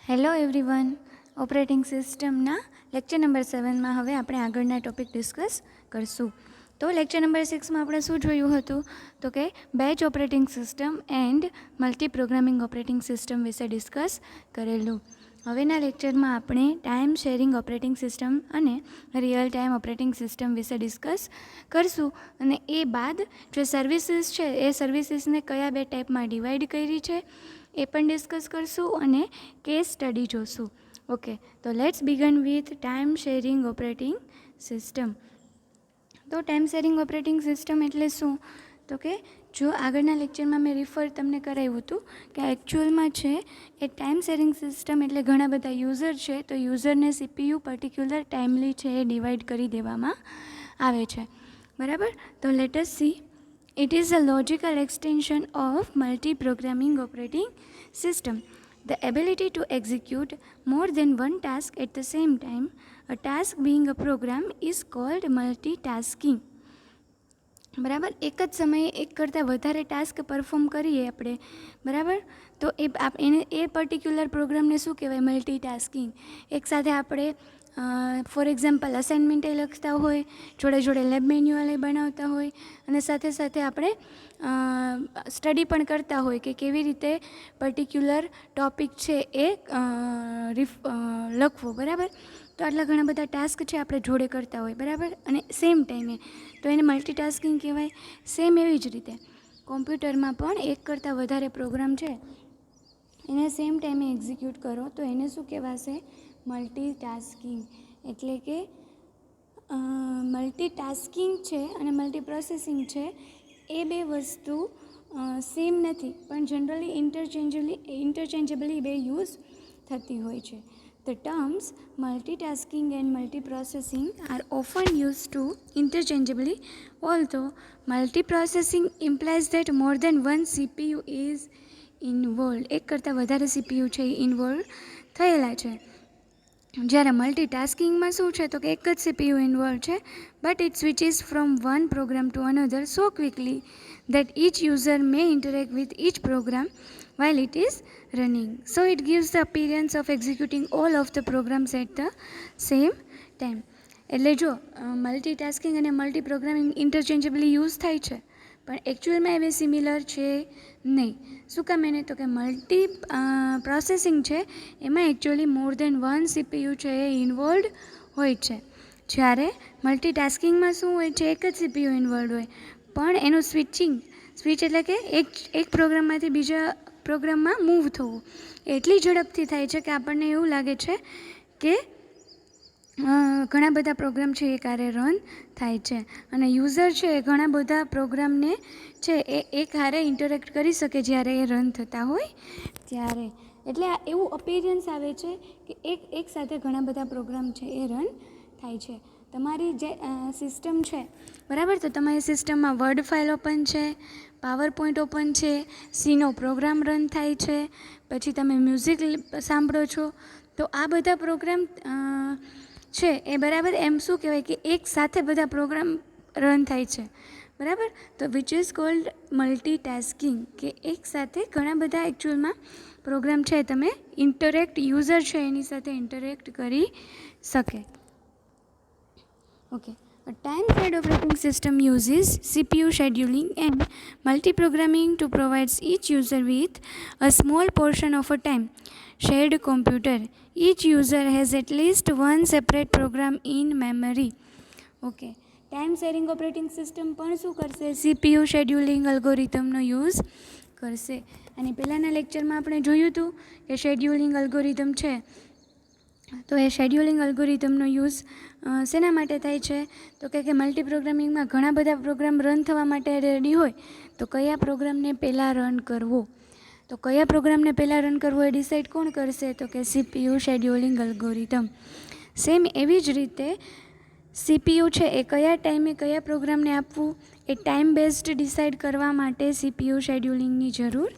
Hello everyone, operating સિસ્ટમના lecture number 7માં હવે આપણે આગળના ટોપિક ડિસ્કસ કરશું. તો લેક્ચર નંબર 6માં આપણે શું જોયું હતું તો કે batch operating system and multi programming operating system વિશે ડિસ્કસ કરેલું. હવેના લેક્ચરમાં આપણે ટાઈમ શેરિંગ ઓપરેટિંગ સિસ્ટમ અને રિયલ ટાઈમ ઓપરેટિંગ સિસ્ટમ વિશે ડિસ્કસ કરશું. અને એ બાદ જે સર્વિસીસ છે એ સર્વિસીસને કયા બે ટાઈપમાં ડિવાઈડ કરી છે એ પણ ડિસ્કસ કરશું અને કેસ સ્ટડી જોશું. ઓકે, તો let's began with time sharing operating system. તો ટાઈમ શેરિંગ ઓપરેટિંગ સિસ્ટમ એટલે શું તો કે જો આગળના લેક્ચરમાં મેં રિફર તમને કરાવ્યું હતું કે એકચ્યુઅલમાં છે એ ટાઈમ શેરિંગ સિસ્ટમ એટલે ઘણા બધા યુઝર છે, તો યુઝરને સીપીયુ પર્ટિક્યુલર ટાઈમલી છે એ ડિવાઈડ કરી દેવામાં આવે છે. બરાબર, તો let S C. It is a logical extension of multi-programming operating system. The ability to execute more than one task at the same time, a task being a program, is called multitasking. બરાબર, એક જ સમયે એક કરતાં વધારે task perform કરીએ આપણે, બરાબર, તો એને એ પર્ટિક્યુલર પ્રોગ્રામને શું કહેવાય? મલ્ટીટાસ્કિંગ. એકસાથે આપણે ફોર એક્ઝામ્પલ અસાઇનમેન્ટ લખતા હોય, જોડે જોડે લેબ મેન્યુઅલ બનાવતા હોય અને સાથે સાથે આપણે સ્ટડી પણ કરતા હોય કે કેવી રીતે પર્ટિક્યુલર ટૉપિક છે એ લખવો. બરાબર, તો આટલા ઘણા બધા ટાસ્ક છે આપણે જોડે કરતા હોય, બરાબર, અને સેમ ટાઈમે, તો એને મલ્ટીટાસ્કિંગ કહેવાય. સેમ એવી જ રીતે કોમ્પ્યુટરમાં પણ એક કરતાં વધારે પ્રોગ્રામ છે એને સેમ ટાઈમે એક્ઝિક્યુટ કરો તો એને શું કહેવાશે? મલ્ટીટાસ્કિંગ. એટલે કે મલ્ટીટાસ્કિંગ છે અને મલ્ટીપ્રોસેસિંગ છે એ બે વસ્તુ સેમ નથી, પણ જનરલી ઇન્ટરચેન્જેબલી બે યુઝ થતી હોય છે. The terms multitasking and multiprocessing are often used to interchangeably, although multiprocessing implies that more than one CPU is involved. એક કરતાં વધારે CPU છે એ ઇન્વોલ્વ થયેલા છે. જ્યારે મલ્ટીટાસ્કિંગમાં શું છે તો કે એક જ CPU ઇન્વોલ્વ છે, but it switches from one program to another so quickly that each user may interact with each program while it is running. So it gives the appearance of executing all of the programs at the same time. એટલે જો multitasking અને multi programming ઇન્ટરચેન્જેબલી use થાય છે, પણ એકચ્યુઅલમાં એવી similar છે નહીં. શું કામ? એને તો કે મલ્ટી પ્રોસેસિંગ છે એમાં એકચ્યુઅલી મોર દેન વન CPU છે એ ઇન્વોલ્વ હોય છે. જ્યારે મલ્ટીટાસ્કિંગમાં શું હોય છે? એક જ CPU ઇન્વોલ્વ હોય, પણ એનું સ્વિચ એટલે કે એક પ્રોગ્રામમાંથી બીજા પ્રોગ્રામમાં મૂવ થવું એટલી ઝડપથી થાય છે કે આપણને એવું લાગે છે કે ઘણા બધા પ્રોગ્રામ છે એ કારે રન થાય છે અને યુઝર છે એ ઘણા બધા પ્રોગ્રામને છે એ એક હારે ઇન્ટરેક્ટ કરી શકે જ્યારે એ રન થતા હોય ત્યારે. એટલે એવું અપીરિયન્સ આવે છે કે એક સાથે ઘણા બધા પ્રોગ્રામ છે એ રન થાય છે. તમારી જે સિસ્ટમ છે, બરાબર, તો તમારી સિસ્ટમમાં વર્ડ ફાઇલ ઓપન છે, પાવર પોઈન્ટ ઓપન છે, સીનો પ્રોગ્રામ રન થાય છે, પછી તમે મ્યુઝિક સાંભળો છો, તો આ બધા પ્રોગ્રામ છે એ બરાબર એમ શું કહેવાય કે એક સાથે બધા પ્રોગ્રામ રન થાય છે, બરાબર, તો વિચ ઇઝ કોલ્ડ મલ્ટીટાસ્કિંગ, કે એક સાથે ઘણા બધા એકચ્યુઅલમાં પ્રોગ્રામ છે તમે યુઝર છે એની સાથે ઇન્ટરેક્ટ કરી શકે. Okay, a time-shared operating system uses CPU scheduling and multiprogramming to provide each user with a small portion of a time-shared computer. Each user has at least one separate program in memory. Okay, time-sharing operating system પણ શું કરશે? CPU scheduling અલ્ગોરિધમનો use કરશે. અને પહેલાંના લેક્ચરમાં આપણે જોયું હતું કે શેડ્યુલિંગ અલ્ગોરિધમ છે, તો એ શેડ્યુલિંગ અલ્ગોરિધમનો યુઝ શેના માટે થાય છે તો કે મલ્ટી પ્રોગ્રામિંગમાં ઘણા બધા પ્રોગ્રામ રન થવા માટે રેડી હોય તો કયા પ્રોગ્રામને પહેલાં રન કરવો, તો કયા પ્રોગ્રામને પહેલાં રન કરવો એ ડિસાઇડ કોણ કરશે તો કે CPU શેડ્યુલિંગ અલ્ગોરિધમ. સેમ એવી જ રીતે CPU છે એ કયા ટાઈમે કયા પ્રોગ્રામને આપવું એ ટાઈમ બેઝડ ડિસાઇડ કરવા માટે CPU શેડ્યુલિંગની જરૂર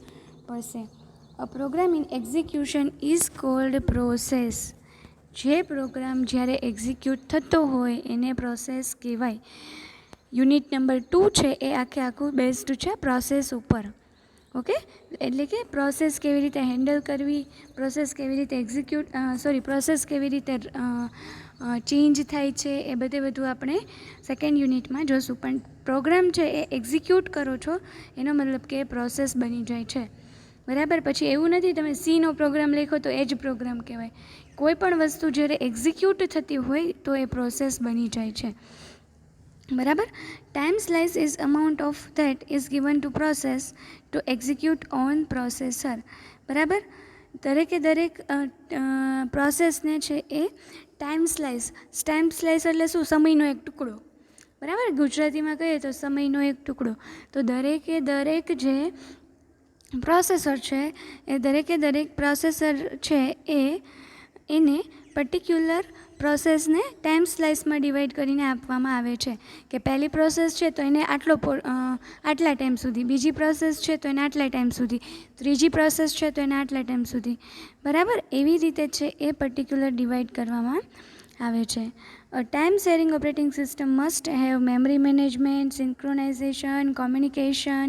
પડશે. A program in execution is called process. જે પ્રોગ્રામ જ્યારે એક્ઝિક્યુટ થતો હોય એને પ્રોસેસ કહેવાય. યુનિટ નંબર 2 છે એ આખું બેઝડ છે પ્રોસેસ ઉપર. ઓકે, એટલે કે પ્રોસેસ કેવી રીતે હેન્ડલ કરવી, પ્રોસેસ કેવી રીતે પ્રોસેસ કેવી રીતે ચેન્જ થાય છે, એ બધું આપણે સેકન્ડ યુનિટમાં જોશું. પણ પ્રોગ્રામ છે એ એક્ઝિક્યુટ કરો છો એનો મતલબ કે પ્રોસેસ બની જાય છે. બરાબર. પછી એવું નથી તમે સીનો પ્રોગ્રામ લખો તો એ જ પ્રોગ્રામ કહેવાય. કોઈ પણ વસ્તુ જ્યારે એક્ઝિક્યુટ થતી હોય તો એ પ્રોસેસ બની જાય છે. બરાબર. Time slice is amount of that is given to process two execute on processor. બરાબર. દરેક પ્રોસેસને છે એ ટાઈમ સ્લાઇસ એટલે શું? સમયનો એક ટુકડો. બરાબર. ગુજરાતીમાં કહીએ તો સમયનો એક ટુકડો. તો દરેક જે પ્રોસેસર છે એ દરેક પ્રોસેસર છે એને પર્ટિક્યુલર પ્રોસેસને ટાઈમ સ્લાઇસમાં ડિવાઈડ કરીને આપવામાં આવે છે કે પહેલી પ્રોસેસ છે તો એને આટલા ટાઈમ સુધી, બીજી પ્રોસેસ છે તો એને આટલા ટાઈમ સુધી, ત્રીજી પ્રોસેસ છે તો એને આટલા ટાઈમ સુધી. બરાબર. એવી રીતે છે એ પર્ટિક્યુલર ડિવાઈડ કરવામાં આવે છે. A time sharing operating system must have memory management, synchronization, communication,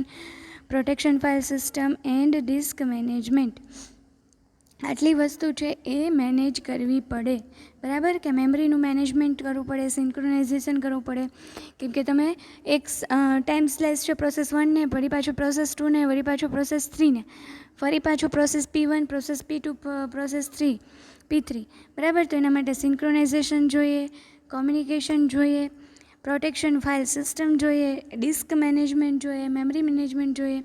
protection file system and disk management. આટલી વસ્તુ છે એ મેનેજ કરવી પડે. બરાબર. કે મેમરીનું મેનેજમેન્ટ કરવું પડે, સિન્ક્રોનાઇઝેશન કરવું પડે. કેમ કે તમે એક ટાઈમ સ્લાઇસ છે પ્રોસેસ 1ને, વળી પાછો પ્રોસેસ 2ને, વળી પાછો પ્રોસેસ 3ને, ફરી પાછો process P1, process P2, process 3, P3. બરાબર. તો એના માટે સિન્ક્રોનાઇઝેશન જોઈએ, કોમ્યુનિકેશન જોઈએ, પ્રોટેક્શન ફાઇલ સિસ્ટમ જોઈએ, ડિસ્ક મેનેજમેન્ટ જોઈએ, મેમરી મેનેજમેન્ટ જોઈએ.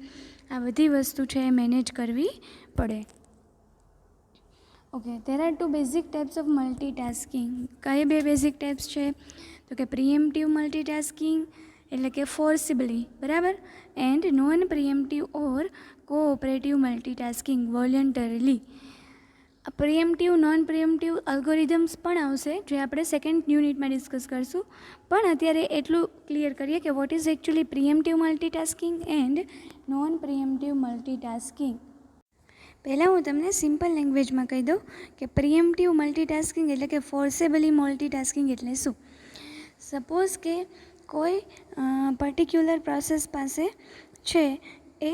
આ બધી વસ્તુ છે એ મેનેજ કરવી પડે. Okay, there are two basic types of multitasking. કઈ બે બેઝિક ટાઈપ્સ છે? તો કે પ્રિએમ્પ્ટિવ મલ્ટીટાસ્કિંગ એટલે કે ફોર્સિબલી. બરાબર. And non preemptive or cooperative multitasking voluntarily. Preemptive, non preemptive algorithms પણ આવશે જે આપણે સેકન્ડ યુનિટમાં ડિસ્કસ કરશું. પણ અત્યારે એટલું ક્લિયર કરીએ કે what is actually preemptive multitasking and non preemptive multitasking. પહેલાં હું તમને સિમ્પલ લેંગ્વેજમાં કહી દઉં કે પ્રિએમ્પ્ટિવ મલ્ટીટાસ્કિંગ એટલે કે ફોર્સેબલી મલ્ટીટાસ્કિંગ એટલે શું. સપોઝ કે કોઈ પર્ટિક્યુલર પ્રોસેસ પાસે છે એ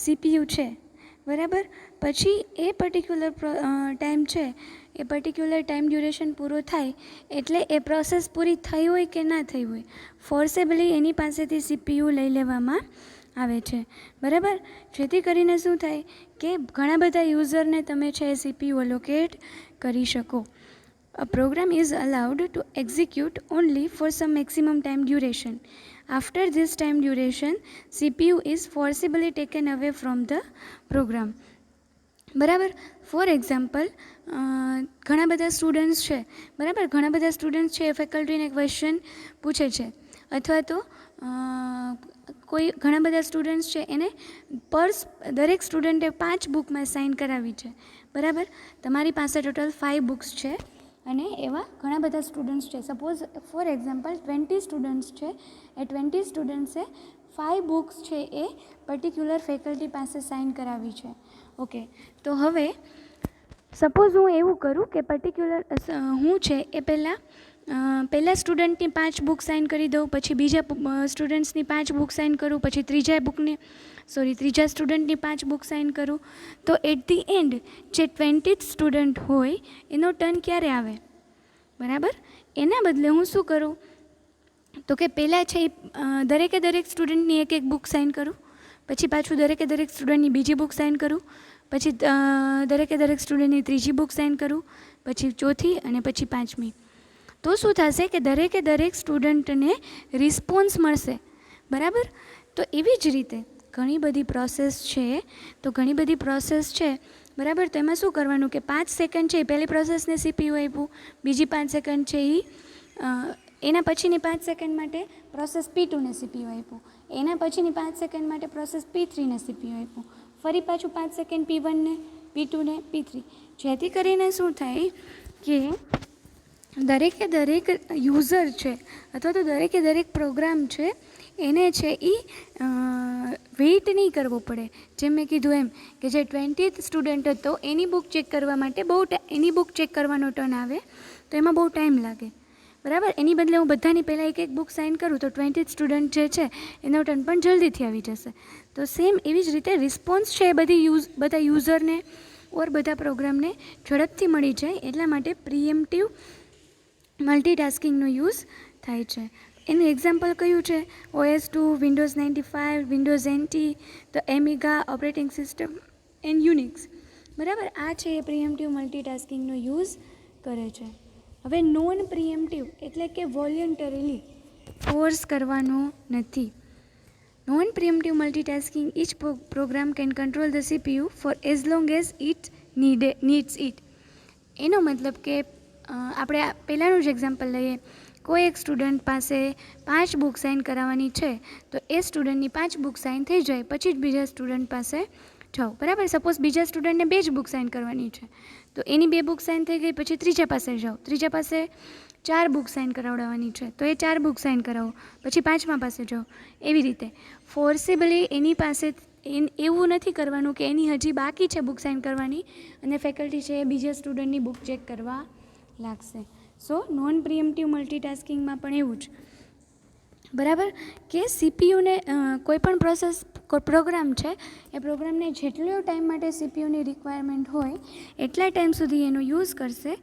CPU છે. બરાબર. પછી એ પર્ટિક્યુલર ટાઈમ છે, એ પર્ટિક્યુલર ટાઈમ ડ્યુરેશન પૂરો થાય એટલે એ પ્રોસેસ પૂરી થઈ હોય કે ના થઈ હોય, ફોર્સેબલી એની પાસેથી CPU લઈ લેવામાં આવે છે. બરાબર. જેથી કરીને શું થાય કે ઘણા બધા યુઝરને તમે છે એ CPU અલોકેટ કરી શકો. A program is allowed to execute only for some maximum time duration. After this time duration, CPU is forcibly taken away from the program. બરાબર. ફોર એક્ઝામ્પલ, ઘણા બધા સ્ટુડન્ટ્સ છે. બરાબર. ઘણા બધા સ્ટુડન્ટ્સ છે એ ફેકલ્ટીને ક્વેશ્ચન પૂછે છે, અથવા તો ઘણા બધા સ્ટુડન્ટ્સ છે એને દરેક સ્ટુડન્ટે 5 બુકમાં સાઇન કરાવી છે. બરાબર. તમારી પાસે ટોટલ 5 બુક્સ છે અને એવા ઘણા બધા સ્ટુડન્ટ્સ છે. સપોઝ ફોર એક્ઝામ્પલ 20 સ્ટુડન્ટ્સ છે. એ 20 સ્ટુડન્ટ્સે 5 બુક્સ છે એ પર્ટિક્યુલર ફેકલ્ટી પાસે સાઇન કરાવી છે. ઓકે. તો હવે સપોઝ હું એવું કરું કે હું છે એ પહેલાં સ્ટુડન્ટની 5 બુક સાઇન કરી દઉં, પછી બીજા સ્ટુડન્ટ્સની 5 બુક સાઇન કરું, પછી ત્રીજા સ્ટુડન્ટની 5 બુક સાઇન કરું. તો એટ ધી એન્ડ જે 20th સ્ટુડન્ટ હોય એનો ટર્ન ક્યારે આવે? બરાબર. એના બદલે હું શું કરું તો કે પહેલાં છે દરેક સ્ટુડન્ટની એક બુક સાઇન કરું, પછી પાછું દરેક સ્ટુડન્ટની બીજી બુક સાઇન કરું, પછી દરેક સ્ટુડન્ટની ત્રીજી બુક સાઇન કરું, પછી ચોથી અને પછી 5મી. તો શું થશે કે દરેક સ્ટુડન્ટને રિસ્પોન્સ મળશે. બરાબર. તો એવી જ રીતે ઘણી બધી પ્રોસેસ છે. બરાબર. તો એમાં શું કરવાનું કે 5 સેકન્ડ છે એ પહેલી પ્રોસેસને CPU આપ્યું, બીજી 5 સેકન્ડ છે એના પછીની 5 સેકન્ડ માટે પ્રોસેસ P2ને CPU આપ્યું, એના પછીની 5 સેકન્ડ માટે પ્રોસેસ P3ને CPU આપ્યું, ફરી પાછું 5 સેકન્ડ P1ને, P2ને, P3. જેથી કરીને શું થાય કે દરેક યુઝર છે અથવા તો દરેક પ્રોગ્રામ છે એને છે એ વેઇટ નહીં કરવો પડે. જેમ મેં કીધું એમ કે જે 20th સ્ટુડન્ટ હતો એની બુક ચેક કરવા માટે એની બુક ચેક કરવાનો ટર્ન આવે તો એમાં બહુ ટાઈમ લાગે. બરાબર. એની બદલે હું બધાની પહેલાં એક બુક સાઇન કરું તો 20 સ્ટુડન્ટ જે છે એનો ટર્ન પણ જલ્દીથી આવી જશે. તો સેમ એવી જ રીતે રિસ્પોન્સ છે એ બધા યુઝરને ઓર બધા પ્રોગ્રામને ઝડપથી મળી જાય એટલા માટે પ્રિએમ્પ્ટિવ મલ્ટીટાસ્કિંગનો યુઝ થાય છે. એનું એક્ઝામ્પલ કયું છે? OS2, વિન્ડોઝ 95, વિન્ડોઝ NT, તો એમિગા ઓપરેટિંગ સિસ્ટમ એન્ડ યુનિક્સ. બરાબર. આ છે એ પ્રિએમ્પ્ટિવ મલ્ટીટાસ્કિંગનો યુઝ કરે છે. હવે નોન પ્રિએમ્પ્ટિવ એટલે કે વોલ્યુન્ટરીલી ફોર્સ કરવાનો નથી. Non preemptive multitasking each program can control the CPU for as long as it needs it. એનો મતલબ કે આપણે પહેલાંનું જ એક્ઝામ્પલ લઈએ. કોઈ એક સ્ટુડન્ટ પાસે 5 બુક સાઇન કરાવવાની છે તો એ સ્ટુડન્ટની 5 બુક સાઇન થઈ જાય પછી જ બીજા સ્ટુડન્ટ પાસે જાઓ. બરાબર. સપોઝ બીજા સ્ટુડન્ટને 2 જ બુક સાઇન કરવાની છે તો એની 2 બુક સાઇન થઈ ગઈ પછી ત્રીજા પાસે જાઓ. ત્રીજા પાસે 4 બુક સાઇન કરાવડાવવાની છે તો એ 4 બુક સાઇન કરાવો પછી 5મા પાસે જાઓ. એવી રીતે ફોર્સેબલી એની પાસે એવું નથી કરવાનું કે એની હજી બાકી છે બુક સાઇન કરવાની અને ફેકલ્ટી છે એ બીજા સ્ટુડન્ટની બુક ચેક કરવા લાગશે. સો નોન પ્રિએમ્પ્ટિવ મલ્ટીટાસ્કિંગમાં પણ એવું જ. બરાબર. કે સીપીયુને કોઈ પણ પ્રોગ્રામ છે એ પ્રોગ્રામને જેટલો ટાઈમ માટે સીપીયુની રિક્વાયરમેન્ટ હોય એટલા ટાઈમ સુધી એનો યુઝ કરશે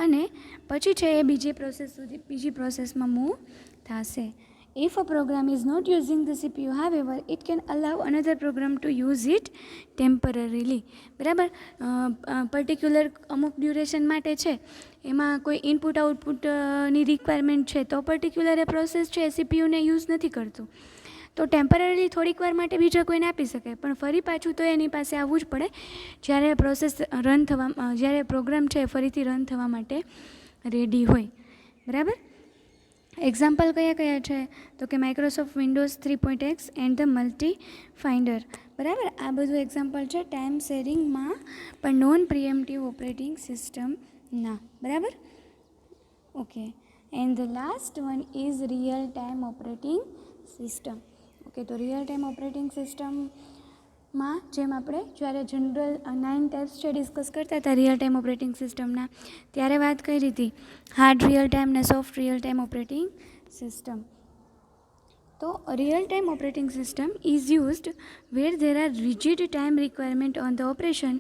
અને પછી છે એ બીજી પ્રોસેસમાં મૂવ થશે. If a program is not using the CPU, however, it can allow another program to use it temporarily. બરાબર. પર્ટિક્યુલર અમુક ડ્યુરેશન માટે છે એમાં કોઈ ઇનપુટ આઉટપુટની રિક્વાયરમેન્ટ છે તો પર્ટિક્યુલર એ પ્રોસેસ છે એ સીપીયુને યુઝ નથી કરતું તો ટેમ્પરરી થોડીક વાર માટે બીજા કોઈને આપી શકાય પણ ફરી પાછું તો એની પાસે આવવું જ પડે જ્યારે પ્રોગ્રામ છે ફરીથી રન થવા માટે રેડી હોય. બરાબર. એક્ઝામ્પલ કયા છે તો કે Microsoft Windows 3.x and the multi finder. બરાબર. આ બધું એક્ઝામ્પલ છે ટાઈમ શેરિંગમાં પણ નોન પ્રિએમ્પ્ટિવ ઓપરેટિંગ સિસ્ટમના. બરાબર. Okay. And the last one is real time operating system. Okay. તો રિયલ ટાઈમ ઓપરેટિંગ સિસ્ટમમાં જેમ આપણે જ્યારે જનરલ 9 ટાઈપ્સ છે ડિસ્કસ કરતા હતા રિયલ ટાઈમ ઓપરેટિંગ સિસ્ટમના ત્યારે વાત કરી હતી હાર્ડ રિયલ ટાઈમ ને soft real time operating system. તો real time operating system is used where there are rigid time requirement on the operation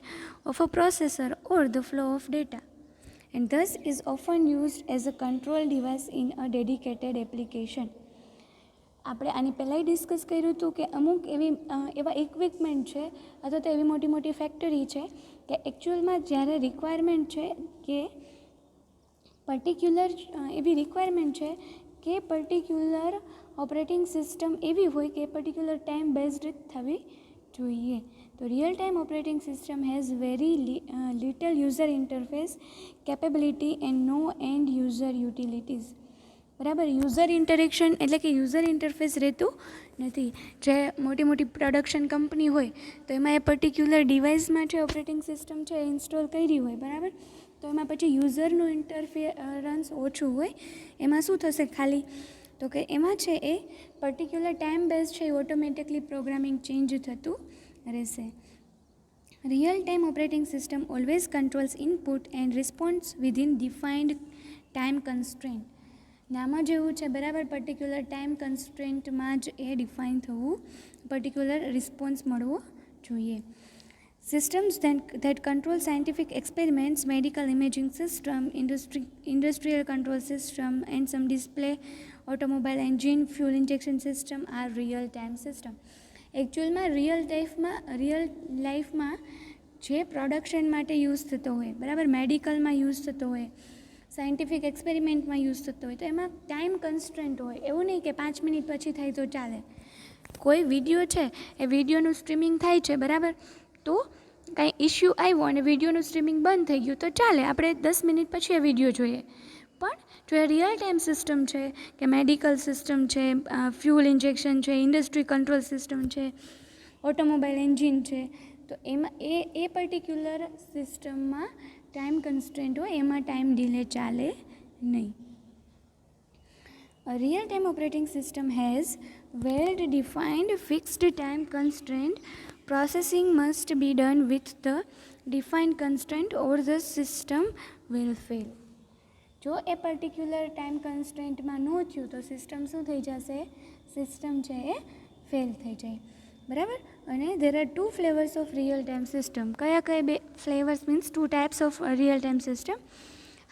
of a processor or the flow of data and thus is often used as a control device in a dedicated application. આપણે આની પહેલાંય discuss કર્યું હતું કે અમુક એવા equipment છે અથવા તો એવી મોટી મોટી ફેક્ટરી છે કે એકચ્યુઅલમાં જ્યારે રિક્વાયરમેન્ટ છે કે પર્ટિક્યુલર ઓપરેટિંગ સિસ્ટમ એવી હોય કે પર્ટિક્યુલર ટાઈમ બેઝડ થવી જોઈએ. તો real time operating system has very little user interface capability and no end user utilities. બરાબર. યુઝર ઇન્ટરેક્શન એટલે કે યુઝર ઇન્ટરફેસ રહેતું નથી. જે મોટી મોટી પ્રોડક્શન કંપની હોય તો એમાં એ પર્ટિક્યુલર ડિવાઇસમાં છે ઓપરેટિંગ સિસ્ટમ છે એ ઇન્સ્ટોલ કરી હોય. બરાબર. તો એમાં પછી યુઝરનું ઇન્ટરફેરન્સ ઓછું હોય. એમાં શું થશે ખાલી તો કે એમાં છે એ પર્ટિક્યુલર ટાઈમ બેઝ છે એ ઓટોમેટિકલી પ્રોગ્રામિંગ ચેન્જ થતું રહેશે. Real time operating system always controls input and response within defined time constraint. નામાં જેવું છે. બરાબર. પર્ટિક્યુલર ટાઈમ કન્સ્ટ્રેન્ટમાં જ એ ડિફાઇન થવું પર્ટિક્યુલર રિસ્પોન્સ મળવો જોઈએ. Systems that control scientific experiments, medical imaging system, industrial control system and some display, automobile engine, fuel injection system are real-time system. એકચ્યુઅલમાં રિયલ લાઈફમાં જે પ્રોડક્શન માટે યુઝ થતો હોય બરાબર મેડિકલમાં યુઝ થતો હોય સાયન્ટિફિક એક્સપેરિમેન્ટમાં યુઝ થતો હોય તો એમાં ટાઈમ કન્સ્ટ્રેન્ટ હોય. એવું નહીં કે 5 મિનિટ પછી થાય તો ચાલે. કોઈ વિડીયો છે એ વિડીયોનું સ્ટ્રીમિંગ થાય છે. બરાબર. તો કાંઈ ઇશ્યુ આવ્યો અને વિડીયોનું સ્ટ્રીમિંગ બંધ થઈ ગયું તો ચાલે આપણે 10 મિનિટ પછી એ વિડીયો જોઈએ. પણ જો એ રિયલ ટાઈમ સિસ્ટમ છે કે મેડિકલ સિસ્ટમ છે ફ્યુલ ઇન્જેક્શન છે ઇન્ડસ્ટ્રી કંટ્રોલ સિસ્ટમ છે ઓટોમોબાઈલ એન્જિન છે તો એમાં એ પર્ટિક્યુલર સિસ્ટમમાં ટાઈમ કન્સ્ટ્રેન્ટ હોય એમાં ટાઈમ ડિલે ચાલે નહીં. A real-time operating system has well-defined fixed time constraint. Processing must be done with the defined constraint or the system will fail. જો એ પર્ટિક્યુલર ટાઈમ કન્સ્ટ્રેન્ટમાં ન થયું તો સિસ્ટમ શું થઈ જશે? સિસ્ટમ છે એ ફેલ થઈ જાય. બરાબર. અને there are 2 flavours of real time system. કયા બે flavours means 2 types of real time system?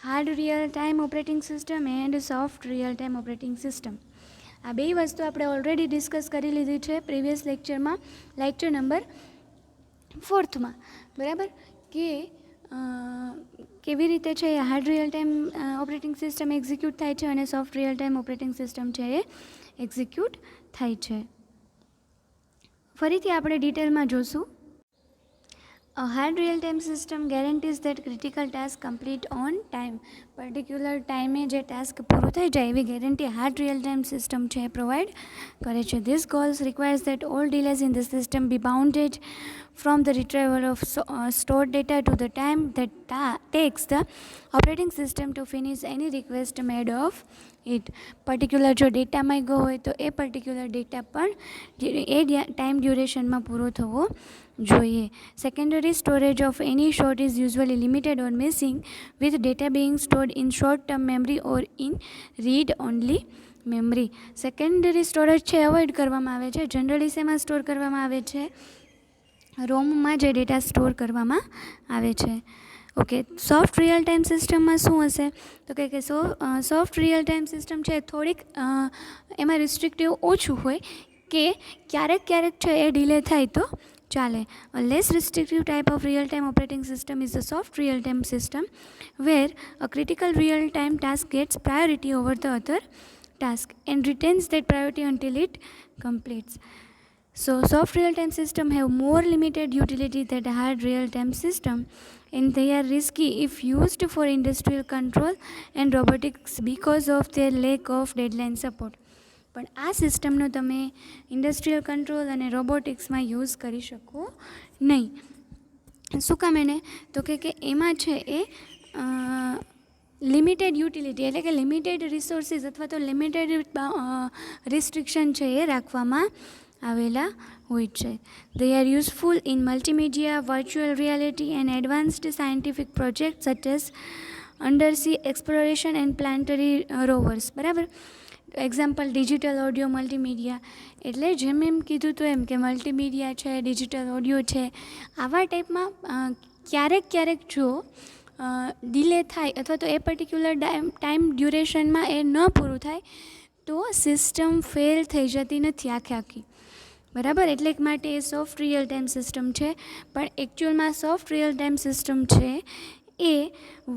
Hard real time operating system and soft real time operating system. આ બે વસ્તુ આપણે ઓલરેડી ડિસ્કસ કરી લીધી છે પ્રીવિયસ લેક્ચરમાં, લેક્ચર નંબર 4માં. બરાબર. કે કેવી રીતે છે એ hard real time operating system execute થાય છે અને soft real time operating system છે એ એક્ઝિક્યુટ થાય છે. ફરીથી આપણે ડિટેલમાં જોશું. A hard real-time system guarantees that critical task complete on time. Particular ટાઈમે જે ટાસ્ક પૂરું થઈ જાય એવી guarantee hard real time system છે પ્રોવાઈડ કરે છે. This goals requires that all delays in the system be bounded from the retrieval of stored data to the time that takes the operating system to finish any request made of it. Particular જો data માંગ્યો હોય તો એ particular data પણ એ time ડ્યુરેશનમાં પૂરો થવો જોઈએ. Secondary storage of any short is usually limited or missing, with data being stored in short-term memory or in read-only memory. Secondary storage છે avoid કરવામાં આવે છે. જનરલી શેમાં સ્ટોર કરવામાં આવે છે? રોમમાં જે ડેટા સ્ટોર કરવામાં આવે છે. ઓકે. સોફ્ટ રિયલ ટાઈમ સિસ્ટમમાં શું હશે? તો કે સોફ્ટ રિયલ ટાઈમ સિસ્ટમ છે થોડીક એમાં રિસ્ટ્રિક્ટિવ ઓછું હોય કે ક્યારેક છે એ ડિલે થાય તો ચાલે. A less restrictive type of real-time operating system is the soft real-time system, where a critical real-time task gets priority over the other task and retains that priority until it completes. So, soft real-time system have more limited utility than hard real-time system, and they are risky if used for industrial control and robotics because of their lack of deadline support. પણ આ સિસ્ટમનો તમે industrial control અને રોબોટિક્સમાં use કરી શકો નહીં. શું કામ એને? તો કે એમાં છે એ લિમિટેડ યુટિલિટી એટલે કે લિમિટેડ રિસોર્સિસ અથવા તો લિમિટેડ રિસ્ટ્રિક્શન છે એ રાખવામાં આવેલા હોય છે. They are useful in multimedia, virtual reality and advanced scientific projects such as undersea exploration and planetary rovers. બરાબર. એક્ઝામ્પલ ડિજિટલ ઓડિયો મલ્ટીમીડિયા એટલે જેમ એમ કીધું તો એમ કે મલ્ટીમીડિયા છે, ડિજિટલ ઓડિયો છે, આવા ટાઈપમાં ક્યારેક જો ડિલે થાય અથવા તો એ પર્ટિક્યુલર ટાઈમ ડ્યુરેશનમાં એ ન પૂરું થાય તો સિસ્ટમ ફેલ થઈ જતી નથી આખી. બરાબર. એટલે માટે એ સોફ્ટ રિયલ ટાઈમ સિસ્ટમ છે. પણ એકચ્યુઅલમાં સોફ્ટ રિયલ ટાઈમ સિસ્ટમ છે એ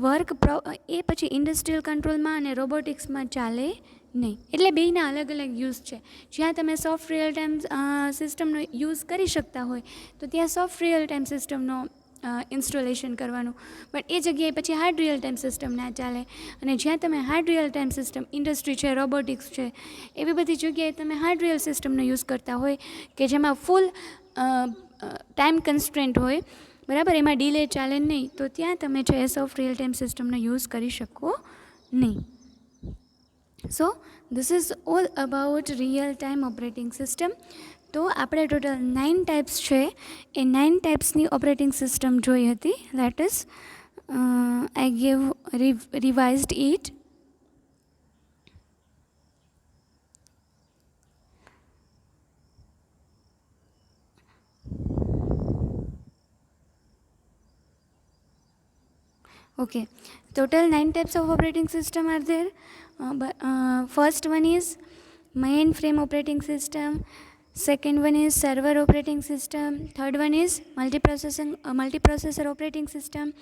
વર્ક એ પછી ઇન્ડસ્ટ્રીયલ કંટ્રોલમાં અને રોબોટિક્સમાં ચાલે નહીં. એટલે બેયના અલગ અલગ યુઝ છે. જ્યાં તમે સોફ્ટ રિયલ ટાઈમ સિસ્ટમનો યુઝ કરી શકતા હોય તો ત્યાં સોફ્ટ રિયલ ટાઈમ સિસ્ટમનો ઇન્સ્ટોલેશન કરવાનું. બટ એ જગ્યાએ પછી હાર્ડ રિયલ ટાઈમ સિસ્ટમ ના ચાલે. અને જ્યાં તમે hard real time system industry છે, રોબોટિક્સ છે, એવી બધી જગ્યાએ તમે હાર્ડ રિયલ સિસ્ટમનો યુઝ કરતા હોય કે જેમાં ફૂલ ટાઈમ કન્સ્ટ્રેન્ટ હોય, બરાબર, એમાં ડીલે ચાલે નહીં, તો ત્યાં તમે છે એ સોફ્ટ રિયલ ટાઈમ સિસ્ટમનો યુઝ કરી શકો નહીં. સો this is all about real time operating system. તો આપણે ટોટલ 9 ટાઈપ્સ છે એ 9 ટાઈપ્સની ઓપરેટિંગ સિસ્ટમ જોઈ હતી. Let us I gave revised it. Okay, total 9 types of operating system are there. First one is mainframe operating system. Second one is server operating system. Third one is multiprocessor operating system.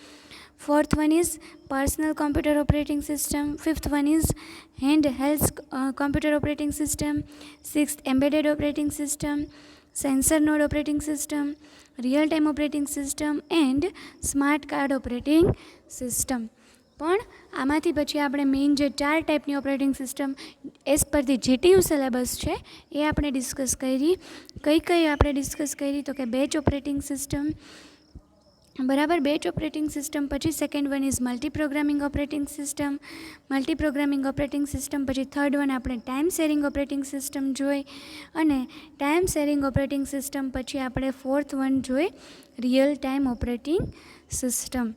Fourth one is personal computer operating system. Fifth one is handheld computer operating system. Sixth, embedded operating system. Sensor node operating system. Real-time operating system and smart card operating system. પણ આમાંથી પછી આપણે main જે 4 ટાઈપની operating system as per the GTU syllabus છે એ આપણે discuss કરી. કઈ આપણે ડિસ્કસ કરી? તો કે બેચ ઓપરેટિંગ સિસ્ટમ. બરાબર. બેચ ઓપરેટિંગ સિસ્ટમ પછી second one is multiprogramming operating system. Multiprogramming operating system પછી થર્ડ વન આપણે ટાઈમ શેરિંગ ઓપરેટિંગ સિસ્ટમ જોઈ. અને ટાઈમ શેરિંગ ઓપરેટિંગ સિસ્ટમ પછી આપણે ફોર્થ વન જોઈ રિયલ ટાઈમ ઓપરેટિંગ સિસ્ટમ.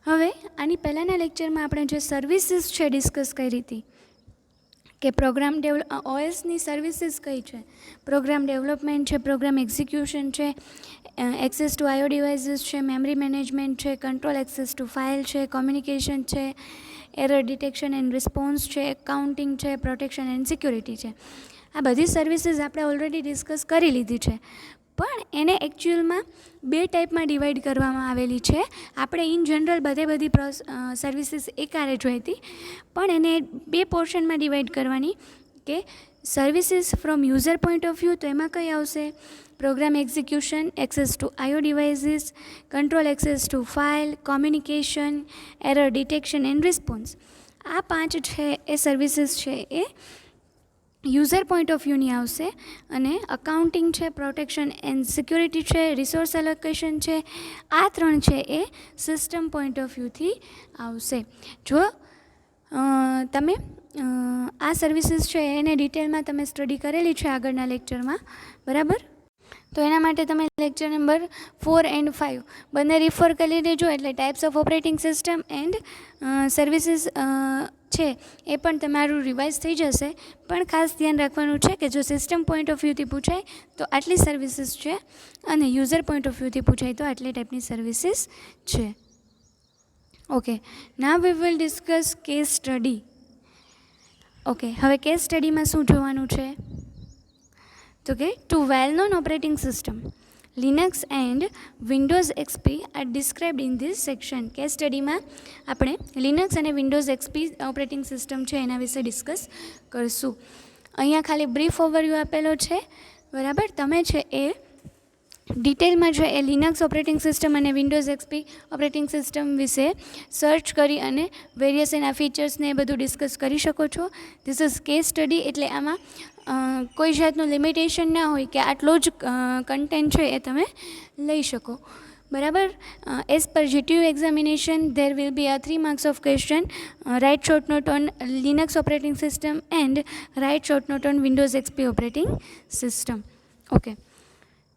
હવે આની પહેલાંના લેક્ચરમાં આપણે જે સર્વિસીસ છે ડિસ્કસ કરી હતી કે પ્રોગ્રામ ઓએસની સર્વિસીસ કઈ છે, પ્રોગ્રામ ડેવલપમેન્ટ છે, પ્રોગ્રામ એક્ઝિક્યુશન છે, એક્સેસ ટુ આઈઓ ડિવાઇસીસ છે, મેમરી મેનેજમેન્ટ છે, કંટ્રોલ એક્સેસ ટુ ફાઇલ છે, કોમ્યુનિકેશન છે, એરર ડિટેક્શન એન્ડ રિસ્પોન્સ છે, એકાઉન્ટિંગ છે, પ્રોટેક્શન એન્ડ સિક્યુરિટી છે. આ બધી સર્વિસીસ આપણે ઓલરેડી ડિસ્કસ કરી લીધી છે, પણ એને એકચ્યુઅલમાં બે ટાઈપમાં ડિવાઈડ કરવામાં આવેલી છે. આપણે ઇન જનરલ બધી સર્વિસીસ એકારે જોઈ હતી, પણ એને બે પોર્શનમાં ડિવાઈડ કરવાની કે services from user point of view, તો એમાં કઈ આવશે? Program execution, access to IO devices, control access to file, communication, error detection and response. આ 5 છે એ સર્વિસીસ છે એ યુઝર પોઈન્ટ ઓફ વ્યૂની આવશે. અને અકાઉન્ટિંગ છે, પ્રોટેક્શન એન્ડ સિક્યુરિટી છે, રિસોર્સ એલોકેશન છે, આ 3 છે એ સિસ્ટમ પોઈન્ટ ઓફ વ્યૂથી આવશે. જો તમે આ સર્વિસીસ છે એને ડિટેલમાં તમે સ્ટડી કરેલી છે આગળના લેક્ચરમાં, બરાબર? તો એના માટે તમે લેક્ચર નંબર 4 એન્ડ 5 બંને રિફર કરી દેજો. એટલે types of operating system and services છે એ પણ તમારું રિવાઇઝ થઈ જશે. પણ ખાસ ધ્યાન રાખવાનું છે કે જો સિસ્ટમ પોઈન્ટ ઓફ વ્યૂથી પૂછાય તો આટલી સર્વિસીસ છે, અને યુઝર પોઈન્ટ ઓફ વ્યૂથી પૂછાય તો આટલી ટાઈપની સર્વિસીસ છે. Okay, now we will discuss case study. Okay, હવે કેસ સ્ટડીમાં શું જોવાનું છે? તો કે two well known operating system Linux and Windows XP are described in this section. Case સ્ટડીમાં આપણે લિનક્સ અને વિન્ડોઝ એક્સપી ઓપરેટિંગ સિસ્ટમ છે એના વિશે ડિસ્કસ કરશું. અહીંયા ખાલી બ્રીફ ઓવરવ્યૂ આપેલો છે, બરાબર? તમે છે એ ડિટેલમાં છે એ લિનક્સ ઓપરેટિંગ સિસ્ટમ અને વિન્ડોઝ એક્સપી ઓપરેટિંગ સિસ્ટમ વિશે સર્ચ કરી અને વેરિયસ એના ફીચર્સને એ બધું ડિસ્કસ કરી શકો છો. ધીસ ઇઝ કેસ સ્ટડી, એટલે આમાં કોઈ જાતનું લિમિટેશન ના હોય કે આટલો જ કન્ટેન્ટ છે એ તમે લઈ શકો, બરાબર? As per GTU examination there will be 3 marks of question. Write short note on Linux operating system and write short note on Windows XP operating system. Okay,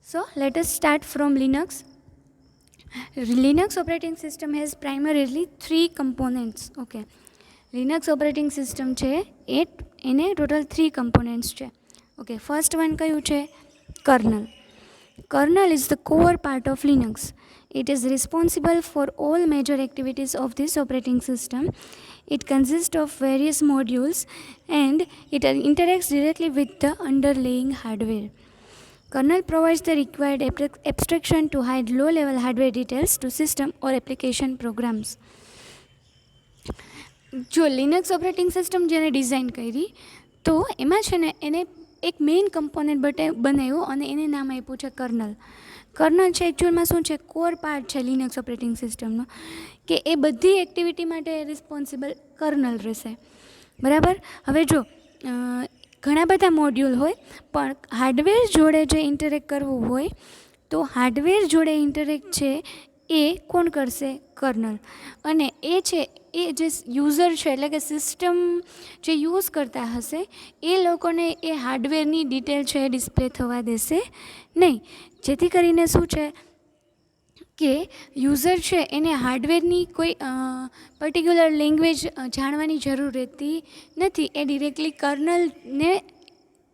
so let us start from Linux. Linux operating system has primarily 3 components. Okay, Linux operating system છે એને total 3 components છે. Okay, first one કયું છે? Kernel. Kernel is the core part of Linux. It is responsible for all major activities of this operating system. It consists of various modules and it interacts directly with the underlying hardware. Kernel provides the required abstraction to hide low-level hardware details to system or application programs. જો Linux operating system જેને design કરી તો એમાં છે ને એને એક main component બનાવ્યો અને એને નામ આપ્યું છે કર્નલ. કર્નલ છે એકચ્યુઅલમાં શું છે? કોર પાર્ટ છે લિનક્સ ઓપરેટિંગ સિસ્ટમનો, કે એ બધી એક્ટિવિટી માટે રિસ્પોન્સિબલ કર્નલ રહેશે, બરાબર? હવે જો ઘણા બધા મોડ્યુલ હોય, પણ હાર્ડવેર જોડે જે ઇન્ટરેક્ટ કરવું હોય તો હાર્ડવેર જોડે ઇન્ટરેક્ટ છે એ કોણ કરશે? કર્નલ. અને એ છે એ જે યુઝર છે એટલે કે સિસ્ટમ જે યુઝ કરતા હશે એ લોકોને એ હાર્ડવેરની ડિટેલ છે ડિસ્પ્લે થવા દેશે નહીં. જેથી કરીને શું છે કે યુઝર છે એને હાર્ડવેરની કોઈ પર્ટિક્યુલર લેંગ્વેજ જાણવાની જરૂર રહેતી નથી. એ ડિરેક્ટલી કર્નલને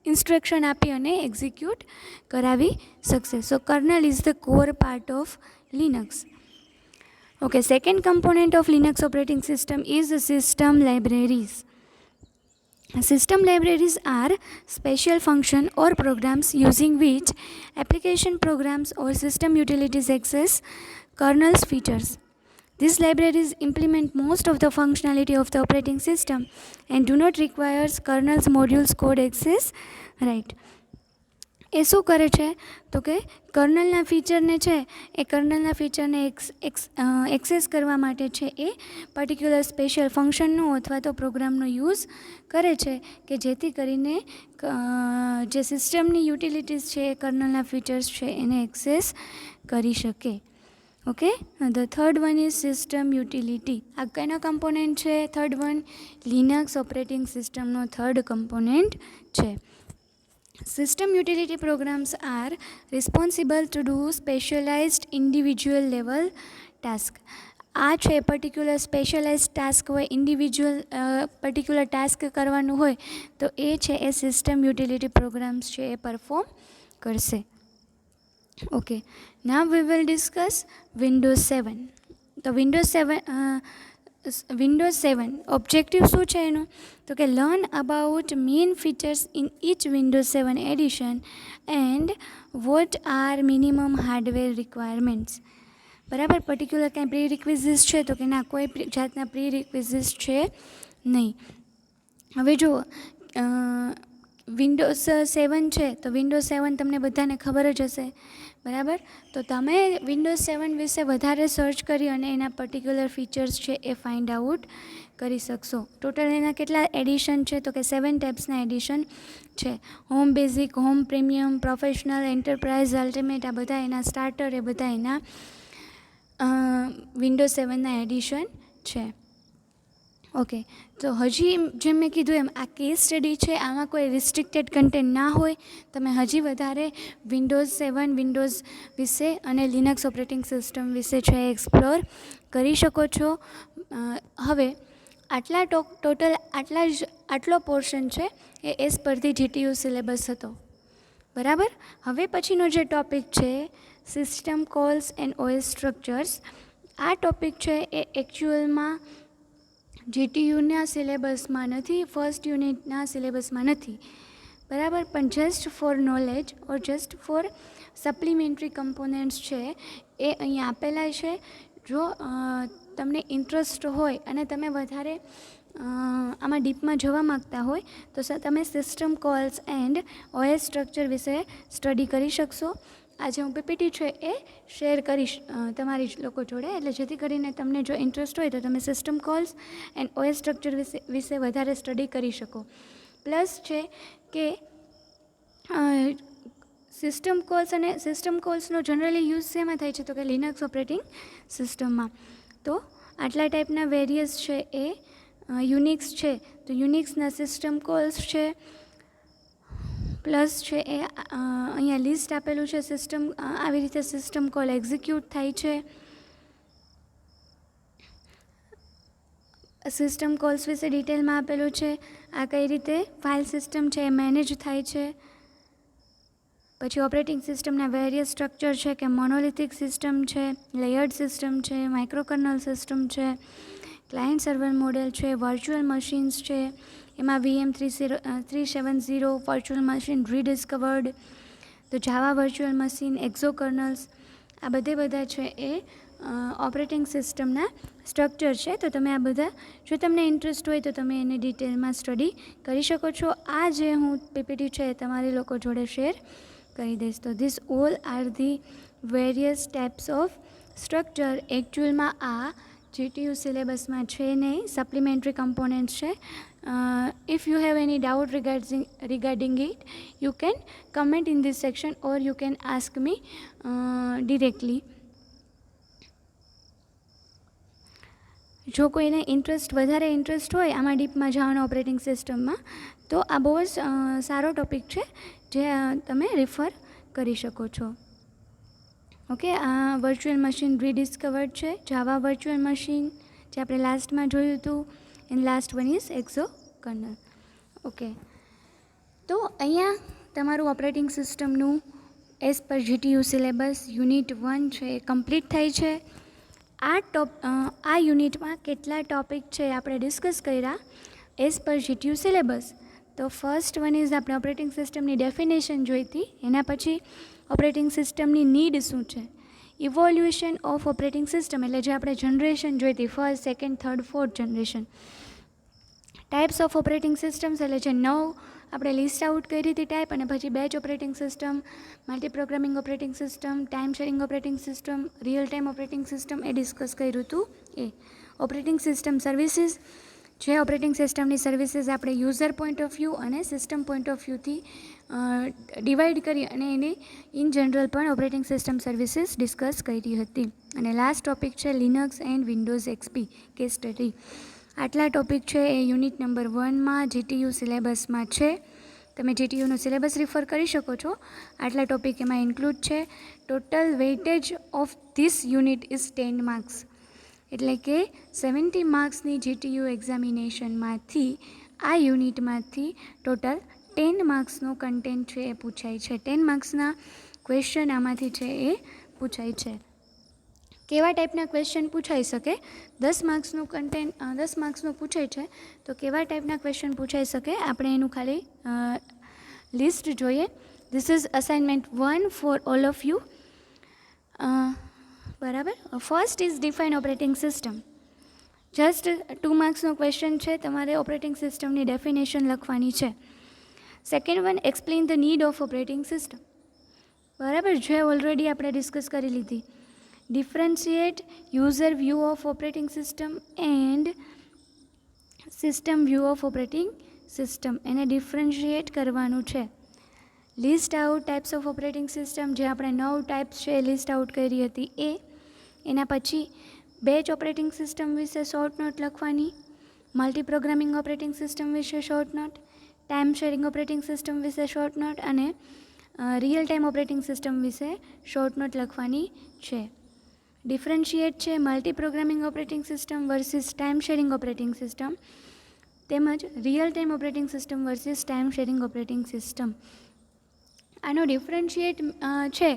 ઇન્સ્ટ્રક્શન આપી અને એક્ઝિક્યુટ કરાવી શકશે. So kernel is the core part of Linux. Okay, second component of Linux operating system is the system libraries. System libraries are special function or programs using which application programs or system utilities access kernel's features. These libraries implement most of the functionality of the operating system and do not require kernel's modules code access, right? એ શું કરે છે તો કે કર્નલના ફીચરને છે એ કર્નલના ફીચરને access કરવા માટે છે એ particular special ફંક્શનનો અથવા તો પ્રોગ્રામનો યુઝ કરે છે કે જેથી કરીને જે સિસ્ટમની યુટિલિટીઝ છે એ કર્નલના ફીચર્સ છે એને એક્સેસ કરી શકે. Okay, the third one is system utility. આ કઈનો કમ્પોનેન્ટ છે? થર્ડ વન લિનક્સ ઓપરેટિંગ સિસ્ટમનો થર્ડ કમ્પોનેન્ટ છે. System utility programs are responsible to do specialized individual level tasks. આ છે પર્ટિક્યુલર સ્પેશિયલાઇઝ ટાસ્ક હોય, ઇન્ડિવિજ્યુઅલ પર્ટિક્યુલર ટાસ્ક કરવાનું હોય તો એ છે એ સિસ્ટમ યુટિલિટી પ્રોગ્રામ્સ છે એ પરફોર્મ કરશે. Okay, now we will discuss Windows 7. તો વિન્ડોઝ 7 ઓબ્જેક્ટિવ શું છે એનું? તો કે learn about main features in each Windows 7 edition and what are minimum hardware requirements. બરાબર, પર્ટિક્યુલર કાંઈ પ્રી રિક્વિઝિટ્સ છે તો કે ના, કોઈ જાતના પ્રી રિક્વિઝિટ્સ છે નહીં. હવે જુઓ, વિન્ડોઝ 7 છે તો વિન્ડોઝ 7 તમને બધાને ખબર જ હશે. બરાબર, તો તમે વિન્ડોઝ 7 વિશે વધારે સર્ચ કરી અને એના પર્ટિક્યુલર ફીચર્સ છે એ ફાઇન્ડ આઉટ કરી શકશો. ટોટલ એના કેટલા એડિશન છે? તો કે 7 ટાઈપ્સના એડિશન છે. Home basic, home premium, professional, enterprise, ultimate, આ બધા એના સ્ટાર્ટર, એ બધા એના વિન્ડોઝ 7ના એડિશન છે. ઓકે, તો હજી જેમ મેં કીધું એમ આ કેસ સ્ટડી છે, આમાં કોઈ રિસ્ટ્રિક્ટેડ કન્ટેન્ટ ના હોય. તમે હજી વધારે વિન્ડોઝ 7 વિન્ડોઝ વિશે અને લિનક્સ ઓપરેટિંગ સિસ્ટમ વિશે છે એક્સપ્લોર કરી શકો છો. હવે આટલો પોર્શન છે એ as per the GTU syllabus હતો. બરાબર, હવે પછીનો જે ટૉપિક છે system calls and OS structures, આ ટૉપિક છે એ એકચ્યુઅલમાં GTUના સિલેબસમાં નથી, ફર્સ્ટ યુનિટના સિલેબસમાં નથી. બરાબર, પણ જસ્ટ ફોર નોલેજ ઓર જસ્ટ ફોર સપ્લિમેન્ટરી કમ્પોનન્ટ્સ છે એ અહીં આપેલા છે. જો તમને ઇન્ટરેસ્ટ હોય અને તમે વધારે આમાં ડીપમાં જવા માગતા હોય તો તમે system calls and OS structure વિશે સ્ટડી કરી શકશો. આજે હું PPT છે એ શેર કરીશ તમારી લોકો જોડે, એટલે જેથી કરીને તમને જો ઇન્ટરેસ્ટ હોય તો તમે system calls and OS structure વિશે વધારે સ્ટડી કરી શકો. પ્લસ છે કે સિસ્ટમ કોલ્સનો જનરલી યુઝ શેમાં થાય છે? તો કે લિનક્સ ઓપરેટિંગ સિસ્ટમમાં. તો આટલા ટાઈપના વેરિયસ છે એ યુનિક્સ છે, તો યુનિક્સના સિસ્ટમ કોલ્સ છે. પ્લસ છે એ અહીંયા લિસ્ટ આપેલું છે સિસ્ટમ, આવી રીતે સિસ્ટમ કોલ એક્ઝિક્યુટ થાય છે. સિસ્ટમ કોલ્સ વિશે ડિટેલમાં આપેલું છે. આ કઈ રીતે ફાઇલ સિસ્ટમ છે એ મેનેજ થાય છે. પછી ઓપરેટિંગ સિસ્ટમના વેરિયસ સ્ટ્રક્ચર છે કે મોનોલિથિક સિસ્ટમ છે, લેયર્ડ સિસ્ટમ છે, માઇક્રોકર્નલ સિસ્ટમ છે, ક્લાયન્ટ સર્વર મોડેલ છે, વર્ચ્યુઅલ મશીન્સ છે, એમાં VM370 વર્ચ્યુઅલ મશીન રીડિસ્કવર્ડ, તો જાવા વર્ચ્યુઅલ મશીન, એક્ઝોકર્નલ્સ, આ બધા છે એ ઓપરેટિંગ સિસ્ટમના સ્ટ્રક્ચર છે. તો તમે આ બધા, જો તમને ઇન્ટરેસ્ટ હોય તો તમે એને ડિટેલમાં સ્ટડી કરી શકો છો. આ જે હું PPT છે એ તમારી લોકો જોડે શેર કરી દઈશ. તો this all are the various types of structure. એકચ્યુઅલમાં આ GTU સિલેબસમાં છે નહીં, સપ્લિમેન્ટરી કમ્પોનન્ટ્સ છે. If you have any doubt regarding it, you can comment in this section or you can ask me directly. જો કોઈને વધારે ઇન્ટરેસ્ટ હોય આમાં ડીપમાં જવાનો ઓપરેટિંગ સિસ્ટમમાં, તો આ બહુ જ સારો ટૉપિક છે જે તમે રિફર કરી શકો છો. ઓકે, આ વર્ચ્યુઅલ મશીન રીડિસ્કવર્ડ છે, જાવા વર્ચ્યુઅલ મશીન જે આપણે લાસ્ટમાં જોયું હતું, and last one is exokernel. Okay, તો અહીંયા તમારું ઓપરેટિંગ સિસ્ટમનું as per GTU syllabus unit 1 છે એ કમ્પ્લીટ થાય છે. આ યુનિટમાં કેટલા ટૉપિક છે આપણે ડિસ્કસ કર્યા એઝ પર GTU સિલેબસ. તો ફર્સ્ટ વન ઇઝ આપણે ઓપરેટિંગ સિસ્ટમની ડેફિનેશન જોઈ હતી, એના પછી ઓપરેટિંગ સિસ્ટમની નીડ શું છે, ઇવોલ્યુશન ઓફ ઓપરેટિંગ સિસ્ટમ એટલે જે આપણે જનરેશન જોઈ હતી, first, second, third, fourth generation. Types of operating systems એટલે જે 9 આપણે લિસ્ટ આઉટ કરી હતી ટાઈપ, અને પછી batch operating system, multi programming operating system, time sharing operating system, real time operating system એ ડિસ્કસ કર્યું હતું. એ ઓપરેટિંગ સિસ્ટમ સર્વિસીસ, જે ઓપરેટિંગ સિસ્ટમની સર્વિસીસ આપણે યુઝર પોઈન્ટ ઓફ વ્યૂ અને સિસ્ટમ પોઈન્ટ ઓફ વ્યૂથી ડિવાઈડ કરી અને એની ઇન જનરલ પણ ઓપરેટિંગ સિસ્ટમ સર્વિસીસ ડિસ્કસ કરી હતી. અને લાસ્ટ ટોપિક છે Linux and Windows XP case study. આટલા ટોપિક છે એ યુનિટ નંબર 1માં GTU સિલેબસમાં છે. તમે GTUનો સિલેબસ રિફર કરી શકો છો. આટલા ટોપિક એમાં ઇન્ક્લુડ છે. Total weightage of this unit is 10 marks. એટલે કે 70 માર્ક્સની GTU એક્ઝામિનેશનમાંથી આ યુનિટમાંથી ટોટલ 10 માર્ક્સનું કન્ટેન્ટ છે એ પૂછાય છે. 10 માર્ક્સના ક્વેશ્ચન આમાંથી છે એ પૂછાય છે. કેવા ટાઈપના ક્વેશ્ચન પૂછાઈ શકે? 10 માર્ક્સનું કન્ટેન્ટ 10 માર્ક્સનું પૂછાય છે, તો કેવા ટાઈપના ક્વેશ્ચન પૂછાઈ શકે આપણે એનું ખાલી લિસ્ટ જોઈએ. This is assignment 1 for all of you. બરાબર. First is define operating system. Just 2 માર્ક્સનો ક્વેશ્ચન છે, તમારે ઓપરેટિંગ સિસ્ટમની ડેફિનેશન લખવાની છે. Second one, explain the need of operating system. બરાબર, જે ઓલરેડી આપણે ડિસ્કસ કરી લીધી. Differentiate user view of operating system and system view of operating system. એને ડિફરન્શિએટ કરવાનું છે. List out types of operating system, જે આપણે 9 ટાઈપ્સ છે લિસ્ટ આઉટ કરી હતી એ. એના પછી બેચ ઓપરેટિંગ સિસ્ટમ વિશે શોર્ટ નોટ લખવાની, મલ્ટી પ્રોગ્રામિંગ ઓપરેટિંગ સિસ્ટમ વિશે short note, time sharing operating system વિશે શોર્ટ નોટ અને રિયલ ટાઈમ ઓપરેટિંગ સિસ્ટમ વિશે શોર્ટ નોટ લખવાની છે. ડિફરન્શિએટ છે multi programming operating system versus time sharing operating system, તેમજ real time operating system versus time sharing operating system. આનો differentiate છે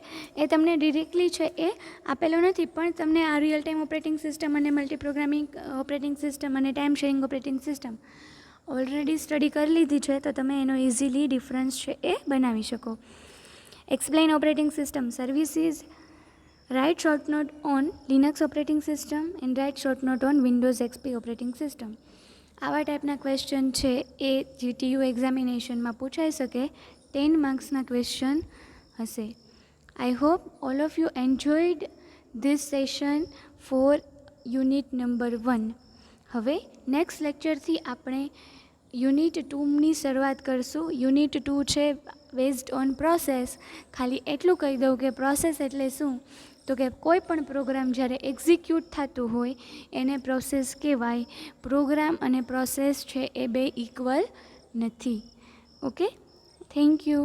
એ તમને ડિરેક્ટલી છે એ આપેલો નથી, પણ તમને આ રિયલ ટાઈમ ઓપરેટિંગ સિસ્ટમ અને મલ્ટી પ્રોગ્રામિંગ ઓપરેટિંગ સિસ્ટમ અને time sharing operating system already study કરી લીધી છે, તો તમે એનો ઇઝીલી ડિફરન્સ છે એ બનાવી શકો. Explain operating system services. Write short note on Linux operating system and write short note on Windows XP operating system. આવા ટાઈપના ક્વેશ્ચન છે એ GTU એક્ઝામિનેશનમાં પૂછાઈ શકે. 10 માર્ક્સના ક્વેશ્ચન હશે. I hope all of you enjoyed this session for unit number 1. હવે next લેક્ચરથી આપણે unit 2ની શરૂઆત કરશું. યુનિટ 2 છે બેઝડ ઓન પ્રોસેસ. ખાલી એટલું કહી દઉં કે પ્રોસેસ એટલે શું, તો કે કોઈ પણ પ્રોગ્રામ જ્યારે એક્ઝિક્યુટ થતું હોય એને પ્રોસેસ કહેવાય. પ્રોગ્રામ અને પ્રોસેસ છે એ બે ઇક્વલ નથી. Okay, thank you.